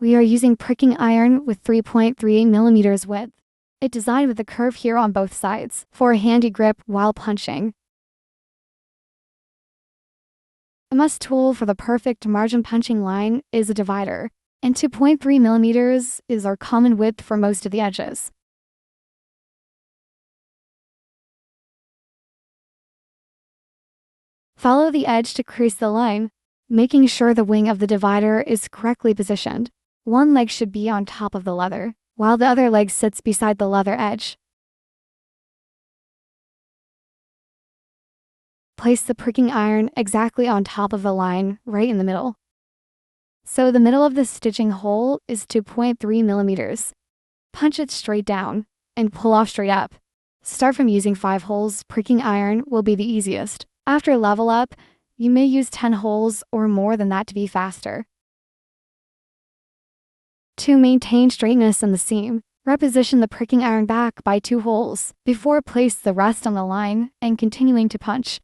We are using pricking iron with 3.38 millimeters width. It's designed with a curve here on both sides for a handy grip while punching. A must tool for the perfect margin punching line is a divider, and 2.3 millimeters is our common width for most of the edges. Follow the edge to crease the line, making sure the wing of the divider is correctly positioned. One leg should be on top of the leather, while the other leg sits beside the leather edge. Place the pricking iron exactly on top of the line, right in the middle. So the middle of the stitching hole is 2.3 millimeters. Punch it straight down and pull off straight up. Start from using 5 holes. Pricking iron will be the easiest. After level up, you may use 10 holes or more than that to be faster. To maintain straightness in the seam, reposition the pricking iron back by 2 holes before place the rest on the line and continuing to punch.